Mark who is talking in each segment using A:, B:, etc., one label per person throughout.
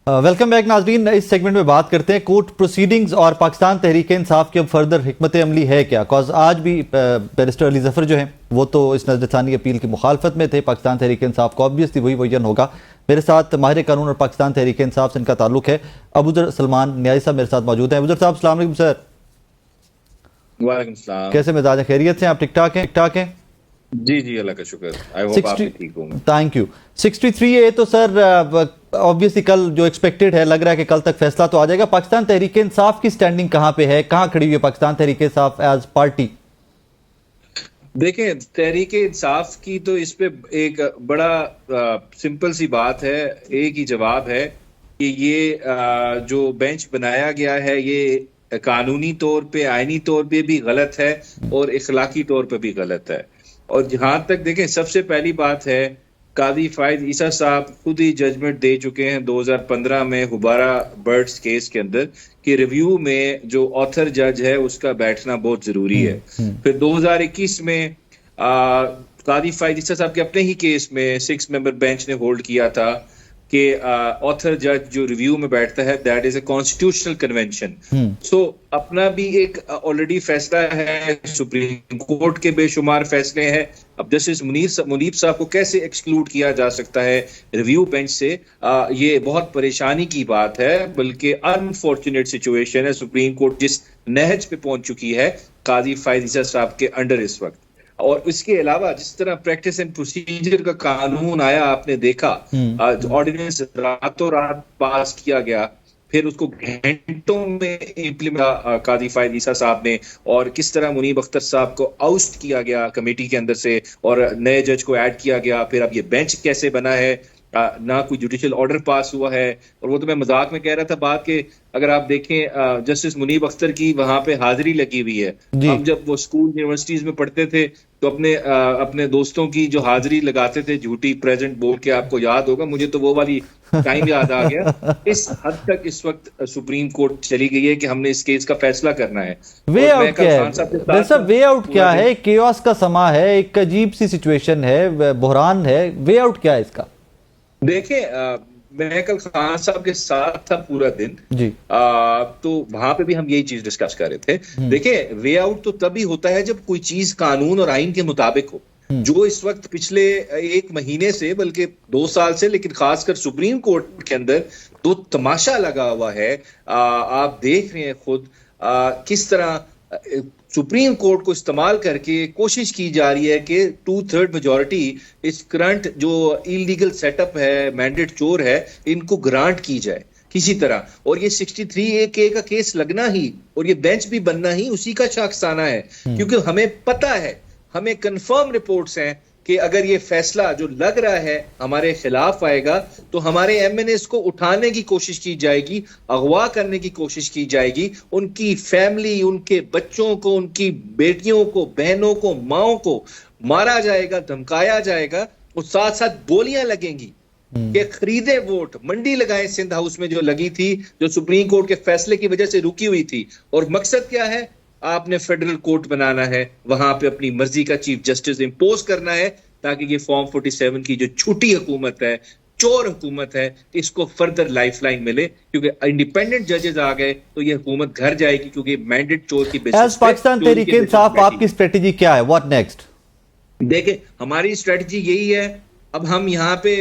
A: Welcome back नाजरीन। इस segment में बात करते हैं कोर्ट प्रोसीडिंग्स और पाकिस्तान तहरीक इंसाफ की अब फर्दर हिकमत अमली है क्या। कॉज आज भी बैरिस्टर अली जफर जो हैं वो तो इस नजरसानी अपील की मुखालफत में थे। पाकिस्तान तहरीक इंसाफ को ऑब्वियसली वही वजन होगा। मेरे साथ माहिर कानून और पाकिस्तान तहरीक इंसाफ से इनका ताल्लुक है अबूजर सलमान न्याई साहब मेरे साथ मौजूद हैं। अबूजर साहब अस्सलाम वालेकुम सर।
B: वालेकुम सलाम।
A: कैसे मिजाज हैं, खैरियत से? आप ठीक ठाक हैं? ठीक ठाक हैं
B: जी जी, अल्लाह का शुक्र। आई होप आप भी ठीक होंगे।
A: Thank you. 63A तो सर ऑब्वियसली कल जो एक्सपेक्टेड है, लग रहा है कि कल तक फैसला तो आ जाएगा। पाकिस्तान तहरीक इंसाफ की स्टैंडिंग कहां पे है, कहां खड़ी हुई है पाकिस्तान तहरीक इंसाफ एज पार्टी?
B: देखें, तहरीक इंसाफ की तो इस पे एक बड़ा सिंपल सी बात है, एक ही जवाब है कि ये जो बेंच बनाया गया है ये कानूनी तौर पे, आईनी तौर पे भी गलत है और इखलाकी तौर पे भी गलत है। और जहां तक देखें, सबसे पहली बात है, कादी फायद ईसा साहब खुद ही जजमेंट दे चुके हैं 2015 में हुबारा बर्ड्स केस के अंदर कि रिव्यू में जो ऑथर जज है उसका बैठना बहुत जरूरी है। फिर 2021 में कादी फायद ईसा साहब के अपने ही केस में 6 मेंबर बेंच ने होल्ड किया था कि ऑथर जज जो रिव्यू में बैठता है that is a constitutional convention. So अपना भी एक ऑलरेडी फैसला है, सुप्रीम कोर्ट के बेशुमार फैसले हैं। अब जस्टिस मुनीब साहब को कैसे एक्सक्लूड किया जा सकता है रिव्यू बेंच से, ये बहुत परेशानी की बात है, बल्कि अनफॉर्चुनेट सिचुएशन है। सुप्रीम कोर्ट जिस नहज पे पहुंच चुकी है कादी फायद ईसा साहब के अंडर इस वक्त, और इसके अलावा जिस तरह प्रैक्टिस एंड प्रोसीजर का कानून आया, आपने देखा ऑर्डिनेंस रातों रात पास किया गया, फिर उसको घंटों में इम्प्लीमेंट कादी फायद ईसा साहब ने, और किस तरह मुनीब अख्तर साहब को आउस्ट किया गया कमेटी के अंदर से और नए जज को ऐड किया गया। फिर अब ये बेंच कैसे बना है, ना कोई जुडिशियल ऑर्डर पास हुआ है। और वो तो मैं मजाक में कह रहा था बात के, अगर आप देखें जस्टिस मुनीब अख्तर की वहां पे हाजिरी लगी हुई है। हम जब वो स्कूल यूनिवर्सिटीज में पढ़ते थे तो अपने दोस्तों की जो हाजिरी लगाते थे झूठी प्रेजेंट बोल के, आपको याद होगा, मुझे तो वो वाली टाइम याद आ गया। इस हद तक इस वक्त सुप्रीम कोर्ट चली गई है कि हमने इस केस का फैसला करना है।
A: वे आउट क्या है? वे आउट क्या है? केओस का समा है, एक अजीब सी सिचुएशन है, बहरान है। वे आउट क्या है इसका?
B: देखें, मैं कल खान साहब के साथ था पूरा दिन जी। तो वहां पे भी हम यही चीज डिस्कस कर रहे थे। देखिए, वे आउट तो तभी होता है जब कोई चीज कानून और आइन के मुताबिक हो। जो इस वक्त पिछले 1 महीने से, बल्कि 2 साल से, लेकिन खासकर सुप्रीम कोर्ट के अंदर तो तमाशा लगा हुआ है। आप देख रहे हैं खुद किस तरह सुप्रीम कोर्ट को इस्तेमाल करके कोशिश की जा रही है कि 2/3 मेजॉरिटी इस करंट जो इलीगल सेटअप है, मैंडेट चोर है, इनको ग्रांट की जाए किसी तरह। और ये 63A का केस लगना ही और ये बेंच भी बनना ही उसी का शाखसाना है, क्योंकि हमें पता है, हमें कंफर्म रिपोर्ट्स हैं कि अगर ये फैसला जो लग रहा है हमारे खिलाफ आएगा तो हमारे MNAs को उठाने की कोशिश की जाएगी, अगवा करने की कोशिश की जाएगी, उनकी फैमिली, उनके बच्चों को, उनकी बेटियों को, बहनों को, माओं को मारा जाएगा, धमकाया जाएगा, और साथ साथ बोलियां लगेंगी कि खरीदे वोट, मंडी लगाए सिंध हाउस में जो लगी थी, जो सुप्रीम कोर्ट के फैसले की वजह से रुकी हुई थी। और मकसद क्या है? आपने फेडरल कोर्ट बनाना है, वहां पे अपनी मर्जी का चीफ जस्टिस इंपोज करना है, ताकि ये फॉर्म 47 की जो छूटी हुकूमत है, चोर हुकूमत है, इसको फर्दर लाइफलाइन मिले। क्योंकि इंडिपेंडेंट जजेस आ गए तो ये हुकूमत घर जाएगी, क्योंकि मैंडेट चोर की बेसिस पे।
A: पाकिस्तान तहरीक इंसाफ आपकी स्ट्रेटजी क्या है? What next?
B: देखें, हमारी स्ट्रेटजी यही है, अब हम यहाँ पे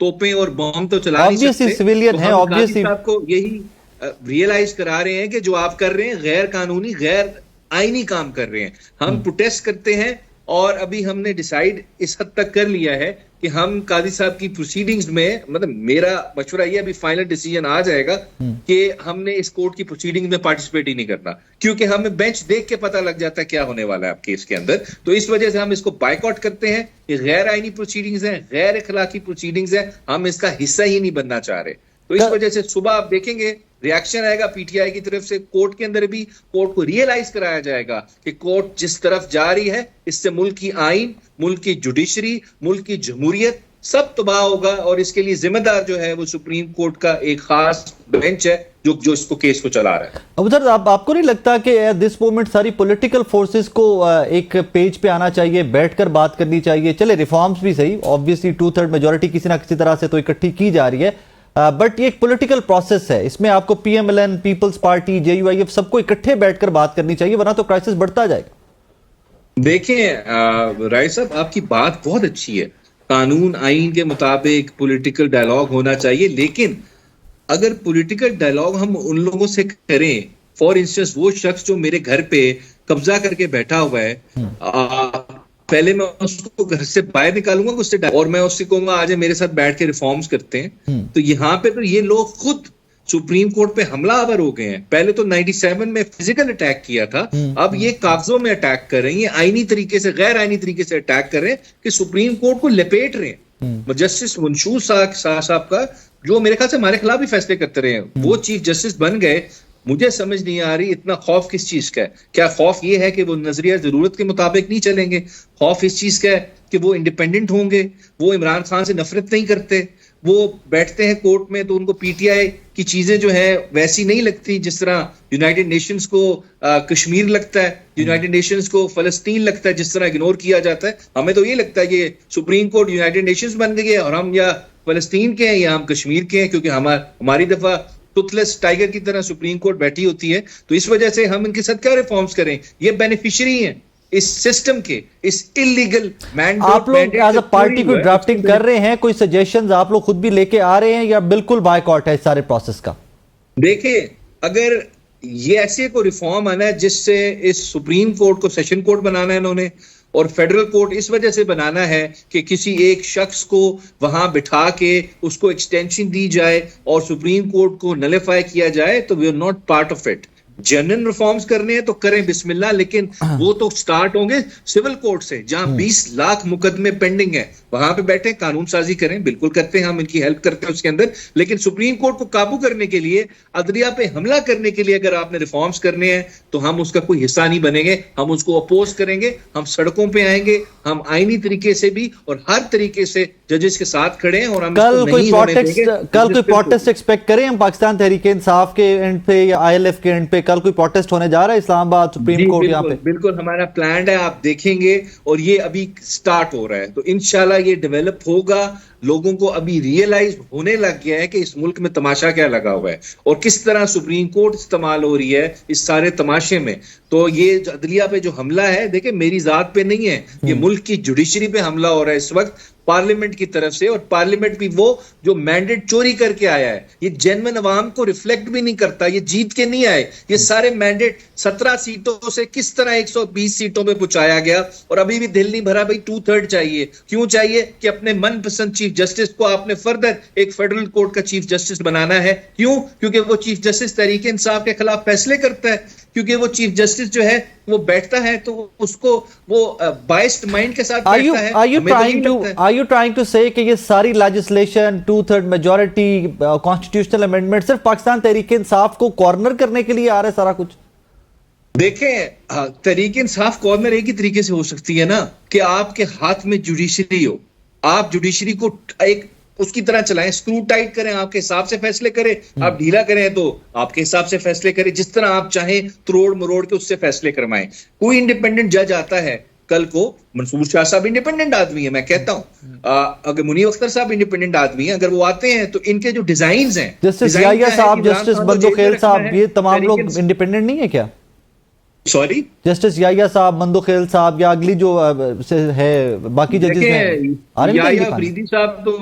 B: तोपें और बॉम्ब तो चला नहीं सकते।
A: सिविलियन है, ऑब्वियसली
B: आपको यही रियलाइज करा रहे हैं कि जो आप कर रहे हैं गैर कानूनी, गैर आईनी काम कर रहे हैं। हम प्रोटेस्ट करते हैं, और अभी हमने डिसाइड इस हद तक कर लिया है कि हम कादी साहब की प्रोसीडिंग्स में, मतलब मेरा मशवरा ये, अभी फाइनल डिसीजन आ जाएगा कि हमने इस कोर्ट की प्रोसीडिंग में पार्टिसिपेट ही नहीं करना, क्योंकि हमें बेंच देख के पता लग जाता है क्या होने वाला है केस के अंदर। तो इस वजह से हम इसको बायकॉट करते हैं। ये गैर आईनी प्रोसीडिंग्स हैं, गैर इखलाकी प्रोसीडिंग्स हैं, हम इसका हिस्सा ही नहीं बनना चाह रहे। तो इस वजह से सुबह आप देखेंगे रिएक्शन आएगा PTI की तरफ से, कोर्ट के अंदर भी कोर्ट को रियलाइज कराया जाएगा कि कोर्ट जिस तरफ जा रही है, इससे मुल्क की आइन, मुल्क की जुडिशरी, मुल्क की जमहूरियत सब तबाह होगा। और इसके लिए जिम्मेदार जो है वो सुप्रीम कोर्ट का एक खास बेंच है जो इसको केस को चला रहा है।
A: अब सर, आपको नहीं लगता कि एट दिस मोमेंट सारी पॉलिटिकल फोर्सेस को एक पेज पे आना चाहिए, बैठकर बात करनी चाहिए? चले रिफॉर्म्स भी सही, ऑब्वियसली 2/3 मेजॉरिटी किसी ना किसी तरह से तो इकट्ठी की जा रही है, बट ये एक पॉलिटिकल प्रोसेस है, इसमें आपको पीएमएलएन, पीपल्स पार्टी, जेयूआईएफ सबको इकट्ठे बैठकर बात करनी चाहिए, वरना तो क्राइसिस बढ़ता जाएगा।
B: देखें राय साहब, आपकी बात बहुत अच्छी है, कानून आईन के मुताबिक पॉलिटिकल डायलॉग होना चाहिए, लेकिन अगर पॉलिटिकल डायलॉग हम उन लोगों से करें, फॉर इंस्टेंस वो शख्स जो मेरे घर पे कब्जा करके बैठा हुआ है, पहले मैं उसको घर से बाहर निकालूंगा उससे, और मैं उससे कहूंगा आज मेरे साथ बैठ के रिफॉर्म्स करते हैं, तो यहाँ पे तो ये लोग खुद सुप्रीम कोर्ट पे हमलावर हो गए हैं। पहले तो 97 में फिजिकल अटैक किया था, अब ये कागजों में अटैक कर रहे हैं, ये आईनी तरीके से, गैर आईनी तरीके से अटैक कर रहे हैं कि सुप्रीम कोर्ट को लपेट रहे हैं। जस्टिस मंशूर साहब का जो मेरे ख्याल से हमारे खिलाफ भी फैसले करते रहे हैं, वो चीफ जस्टिस बन गए। मुझे समझ नहीं आ रही इतना खौफ किस चीज का है। क्या खौफ ये है कि वो नजरिया जरूरत के मुताबिक नहीं चलेंगे? खौफ इस चीज का है कि वो इंडिपेंडेंट होंगे, वो इमरान खान से नफरत नहीं करते, वो बैठते हैं कोर्ट में तो उनको पीटीआई की चीजें जो है वैसी नहीं लगती जिस तरह यूनाइटेड नेशंस को कश्मीर लगता है, यूनाइटेड नेशंस को फलस्तीन लगता है, जिस तरह इग्नोर किया जाता है। हमें तो ये लगता है कि सुप्रीम कोर्ट यूनाइटेड नेशंस बन गई है और हम या फलस्तीन के हैं या हम कश्मीर के हैं, क्योंकि हमारी दफा टूथलेस टाइगर की तरह सुप्रीम कोर्ट बैठी होती है। तो इस वजह से हम इनके साथ क्या रिफॉर्म्स करें? ये बेनिफिशियरी हैं इस सिस्टम के, इस इलीगल मैंडेट।
A: आप लोग एज अ पार्टी कोई ड्राफ्टिंग कर रहे हैं, कोई सजेशंस आप लोग खुद भी लेके आ रहे हैं, या बिल्कुल बायकॉट है इस सारे प्रोसेस का?
B: देखिए, अगर ये ऐसे को रिफॉर्म आना है जिससे इस सुप्रीम कोर्ट को सेशन कोर्ट बनाना है इन्होंने, और फेडरल कोर्ट इस वजह से बनाना है कि किसी एक शख्स को वहां बिठा के उसको एक्सटेंशन दी जाए और सुप्रीम कोर्ट को नलिफाई किया जाए, तो we are not part of it. General reforms करने हैं तो करें बिस्मिल्लाह, लेकिन वो तो स्टार्ट होंगे सिविल कोर्ट से, जहां 20 लाख मुकदमे पेंडिंग है, वहां पे बैठे कानून साजी करें। बिल्कुल करते हैं, हम इनकी हेल्प करते हैं उसके अंदर, लेकिन सुप्रीम कोर्ट को काबू करने के लिए, अदलिया पे हमला करने के लिए अगर आपने रिफॉर्म्स करने हैं तो हम उसका कोई हिस्सा नहीं बनेंगे, हम उसको अपोज करेंगे, हम सड़कों पे आएंगे, हम आईनी तरीके से भी और हर तरीके से जजेस के साथ खड़े हैं। और हम
A: कल कोई प्रोटेस्ट एक्सपेक्ट करें हम पाकिस्तान तहरीक इंसाफ के एंड पे या आईएलएफ के एंड पे? कल कोई प्रोटेस्ट होने जा रहा है इस्लामाबाद सुप्रीम कोर्ट यहाँ पे?
B: बिल्कुल हमारा प्लान है, आप देखेंगे, और ये अभी स्टार्ट हो रहा है, तो इंशाल्लाह ये डेवलप होगा। लोगों को अभी रियलाइज होने लग गया है कि इस मुल्क में तमाशा क्या लगा हुआ है और किस तरह सुप्रीम कोर्ट इस्तेमाल हो रही है इस सारे तमाशे में। तो ये अदलिया पे जो हमला है, देखिए मेरी जात पे नहीं है, ये मुल्क की जुडिशरी पे हमला हो रहा है इस वक्त पार्लियामेंट की तरफ से, और पार्लियामेंट भी वो जो मैंडेट चोरी करके आया है, ये जेन्युइन अवाम को रिफ्लेक्ट भी नहीं करता, ये जीत के नहीं आए। ये सारे मैंडेट 17 सीटों से किस तरह 120 सीटों पे पहुंचाया गया, और अभी भी दिल नहीं भरा भाई 2/3 चाहिए। क्यों चाहिए? कि अपने मनपसंद चीफ जस्टिस को आपने फर्दर एक फेडरल कोर्ट का चीफ जस्टिस बनाना है। क्यों? क्योंकि वो चीफ जस्टिस तहरीक इंसाफ के खिलाफ फैसले करता है, क्योंकि वो चीफ जस्टिस जो है वो बैठता है तो उसको वो बाइस्ड माइंड के साथ बैठता है।
A: Are you trying to say कि ये सारी लेजिस्लेशन, 2/3 मेजॉरिटी, कॉन्स्टिट्यूशनल अमेंडमेंट सिर्फ पाकिस्तान तहरीक इंसाफ को कॉर्नर करने के लिए आ रहा है सारा कुछ?
B: देखें, तहरीक इंसाफ कॉर्नर एक ही तरीके से हो सकती है ना, कि आपके हाथ में जुडिशरी हो, आप जुडिशरी को एक उसकी तरह चलाएं, स्क्रू टाइट करें, आपके हिसाब से फैसले करें, आप ढीला करें तो आपके हिसाब से फैसले करें, जिस तरह आप चाहें तोड़ मरोड़ के उससे फैसले करवाएं। कोई इंडिपेंडेंट जज आता है, कल को मंसूर शाह साहब इंडिपेंडेंट आदमी है, मैं कहता हूं, अगर मुनीब अख्तर साहब इंडिपेंडेंट आदमी है, अगर वो आते हैं तो इनके जो डिजाइन हैं,
A: जस्टिस याहिया साहब, जस्टिस मंदोखेल साहब, ये तमाम लोग इंडिपेंडेंट नहीं है क्या?
B: सॉरी,
A: जस्टिस याहिया साहब, मंदोखेल साहब, या अगली जो है बाकी जजेस हैं,
B: याहिया अफरीदी साहब तो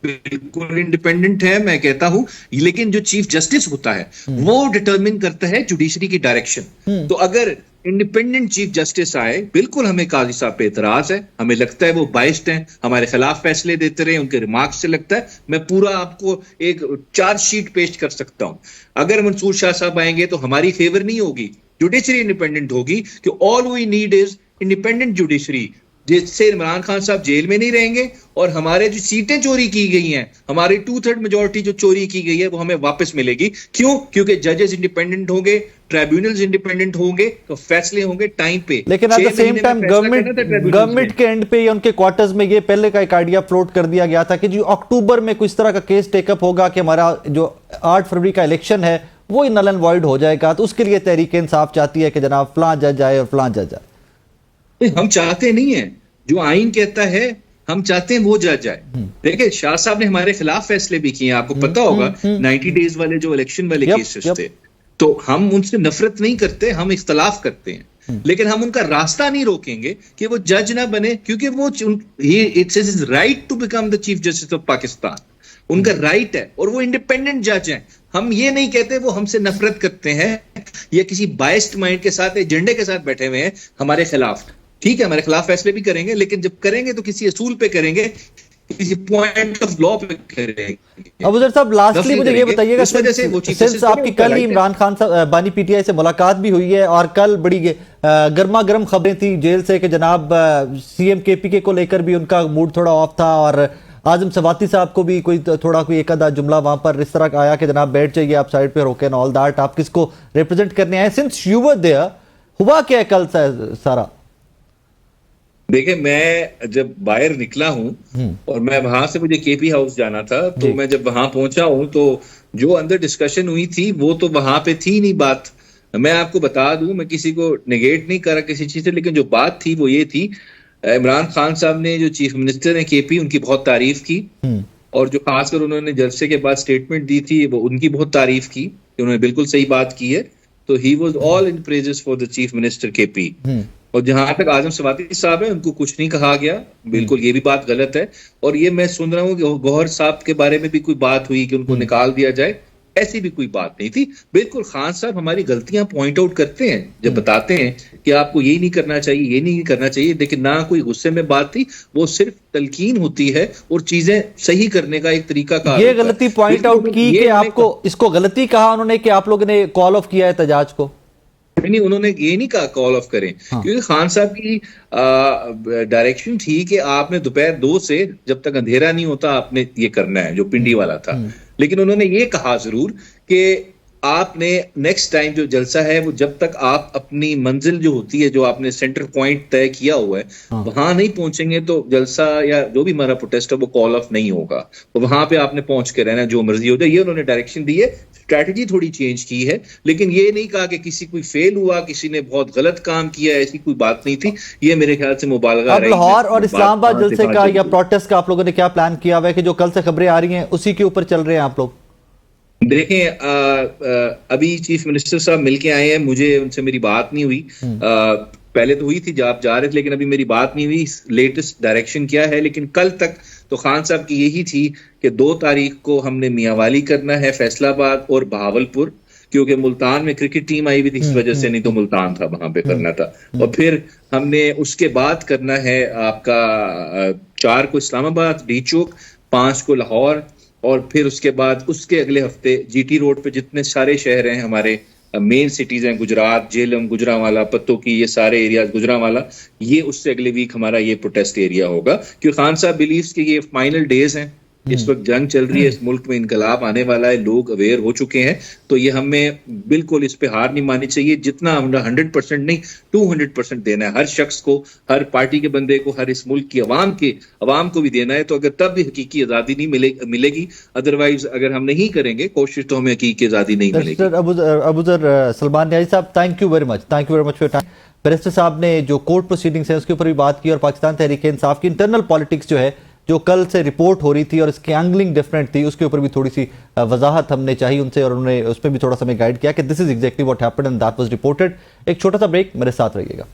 B: बिल्कुल इंडिपेंडेंट है, मैं कहता हूं, लेकिन जो चीफ जस्टिस होता है वो डिटरमिन करता है जुडिशरी की डायरेक्शन। तो अगर इंडिपेंडेंट चीफ जस्टिस आए, बिल्कुल हमें काजी साहब पे एतराज है, हमें लगता है वो बाइस्ड हैं, हमारे खिलाफ फैसले देते रहे, उनके रिमार्क्स से लगता है। मैं पूरा आपको एक चार्जशीट पेश कर सकता हूं। अगर मंसूर शाह साहब आएंगे तो हमारी फेवर नहीं होगी, जुडिशरी इंडिपेंडेंट होगी, कि all we need is independent judiciary, जिससे इमरान खान साहब जेल में नहीं रहेंगे और हमारे जो सीटें चोरी की गई हैं, हमारी 2/3 मेजॉरिटी जो चोरी की गई है वो हमें वापस मिलेगी। क्यों? क्योंकि जजेस इंडिपेंडेंट होंगे, ट्राइब्यूनल्स इंडिपेंडेंट होंगे, तो फैसले होंगे टाइम पे।
A: लेकिन at the same time government के एंड पे या उनके क्वार्टर्स में ये पहले का एक आइडिया फ्लोट कर दिया गया था कि जो अक्टूबर में कुछ तरह का केस टेकअप होगा कि हमारा जो 8 फरवरी का इलेक्शन है वो नल एंड वॉइड हो जाएगा, तो उसके लिए तहरीक इंसाफ चाहती है कि जनाब फलां जज आए और फलां जज आए।
B: हम चाहते नहीं है, जो आइन कहता है हम चाहते हैं वो जज आए। देखिए शाह साहब ने हमारे खिलाफ फैसले भी किए हैं, आपको पता होगा 90 डेज वाले जो इलेक्शन वाले केसेस थे, तो हम उनसे नफरत नहीं करते, हम इख्तलाफ करते हैं, लेकिन हम उनका रास्ता नहीं रोकेंगे कि वो जज ना बने, क्योंकि वो it's his right to become the chief justice of Pakistan, उनका राइट है, और वो इंडिपेंडेंट जज हैं। हम ये नहीं कहते वो हमसे नफरत करते हैं या किसी बायस्ड माइंड के साथ, एजेंडे के साथ बैठे हुए हैं हमारे खिलाफ। ठीक है, हमारे खिलाफ फैसले भी करेंगे, लेकिन जब करेंगे तो किसी असूल पे करेंगे, किसी पॉइंट ऑफ लॉ पे करेंगे।
A: अबूजर साहब, लास्टली मुझे ये बताइएगा, सिंस आपकी कल ही इमरान खान साहब बानी पीटीआई से मुलाकात भी हुई है, और कल बड़ी गर्मा गर्म खबरें थी जेल से कि जनाब सीएम केपीके को लेकर भी उनका मूड थोड़ा ऑफ था, और आजम सवाती साहब को भी कोई एक आधा जुमला वहां पर इस तरह का आया कि जनाब बैठ जाइए आप साइड पे, रोके एंड ऑल दैट, आप किसको रिप्रेजेंट करने आए? सिंस यू वर देयर, हुआ क्या कल सारा?
B: देखिए, मैं जब बाहर निकला हूं और मैं वहां से, मुझे केपी हाउस जाना था, तो मैं जब वहां पहुंचा हूं तो जो अंदर डिस्कशन हुई थी वो तो वहां पे थी नहीं बात। मैं आपको बता दूं, मैं किसी को नेगेट नहीं कर रहा किसी चीज से, लेकिन जो बात थी वो ये थी, इमरान खान साहब ने, जो चीफ मिनिस्टर है केपी, उनकी बहुत तारीफ की, और जो खासकर उन्होंने जलसे के बाद स्टेटमेंट दी थी वो उनकी बहुत तारीफ की, उन्होंने बिल्कुल सही बात की है। तो he was all in praises for the chief minister KP. और जहां तक आजम सवाती साहब है, उनको कुछ नहीं कहा गया, बिल्कुल ये भी बात गलत है। और ये मैं सुन रहा हूँ कि गौहर साहब के बारे में भी कोई बात हुई कि उनको निकाल दिया जाए, ऐसी भी कोई बात नहीं थी। बिल्कुल खान साहब हमारी गलतियां पॉइंट आउट करते हैं, जब बताते हैं कि आपको यही नहीं करना चाहिए, ये नहीं करना चाहिए, लेकिन ना कोई गुस्से में बात थी, वो सिर्फ तलकीन होती है और चीजें सही करने का एक तरीका का।
A: ये गलती पॉइंट आउट की कि आपको इसको गलती कहा उन्होंने कि आप लोगों ने कॉल ऑफ किया है एहतजाज को?
B: नहीं, उन्होंने ये नहीं कहा कॉल ऑफ करें, क्योंकि खान साहब की डायरेक्शन थी कि आपने दोपहर 2 से जब तक अंधेरा नहीं होता आपने ये करना है, जो पिंडी वाला था। लेकिन उन्होंने ये कहा जरूर कि आपने नेक्स्ट टाइम जो जलसा है वो जब तक आप अपनी मंजिल जो होती है, जो आपने सेंटर पॉइंट तय किया हुआ है, वहां नहीं पहुंचेंगे तो जलसा या जो भी हमारा प्रोटेस्ट है वो कॉल ऑफ नहीं होगा। तो वहां पे आपने पहुंच के रहना, जो मर्जी हो जाए। ये उन्होंने डायरेक्शन दी है, स्ट्रैटेजी थोड़ी चेंज की है, लेकिन ये नहीं कहा कि किसी कोई फेल हुआ, किसी ने बहुत गलत काम किया, ऐसी कोई बात नहीं थी। ये मेरे ख्याल से मुबालगा रही।
A: लाहौर और इस्लामाबाद जलसे का या प्रोटेस्ट का आप लोगों ने क्या प्लान किया हुआ है कि जो कल से खबरें आ रही हैं उसी के ऊपर चल रहे हैं आप लोग?
B: देखें, अभी चीफ मिनिस्टर साहब मिलके आए हैं, मुझे उनसे मेरी बात नहीं हुई। पहले तो हुई थी जब आप जा रहे थे, लेकिन अभी मेरी बात नहीं हुई लेटेस्ट डायरेक्शन क्या है। लेकिन कल तक तो खान साहब की यही थी कि 2 तारीख को हमने मियांवाली करना है, फैसलाबाद और बहावलपुर, क्योंकि मुल्तान में क्रिकेट टीम आई हुई थी, इस वजह से, नहीं तो मुल्तान था, वहां पे करना था। और फिर हमने उसके बाद करना है आपका 4 को इस्लामाबाद डी चौक, 5 को लाहौर, और फिर उसके बाद उसके अगले हफ्ते जीटी रोड पे जितने सारे शहर हैं हमारे मेन सिटीज हैं, गुजरात, झेलम, गुजरांवाला, पत्तों की, ये सारे एरियाज, गुजरांवाला, ये उससे अगले वीक हमारा ये प्रोटेस्ट एरिया होगा। क्योंकि खान साहब बिलीव्स कि ये फाइनल डेज हैं, इस वक्त जंग चल रही है, इस मुल्क में इनकलाब आने वाला है, लोग अवेयर हो चुके हैं, तो ये हमें बिल्कुल इस पे हार नहीं माननी चाहिए। जितना हमने 100% नहीं 200% देना है हर शख्स को, हर पार्टी के बंदे को, हर इस मुल्क की अवाम को भी देना है। तो अगर तब भी हकीकी आज़ादी नहीं मिलेगी, अदरवाइज अगर हम नहीं करेंगे कोशिश तो हमें हकीकी आज़ादी नहीं मिलेगी।
A: अबूजर सलमान न्याजी साहब, thank you very much for time. Barrister साहब ने जो कोर्ट प्रोसीडिंग्स है उसके ऊपर भी बात की, और पाकिस्तान तहरीक इंसाफ की इंटरनल पॉलिटिक्स जो है, जो कल से रिपोर्ट हो रही थी और इसकी एंगलिंग डिफरेंट थी, उसके ऊपर भी थोड़ी सी वजाहत हमने चाहिए उनसे, और उन्होंने उसमें भी थोड़ा सा हमें गाइड किया कि this is exactly what happened and that was reported. एक छोटा सा ब्रेक, मेरे साथ रहिएगा।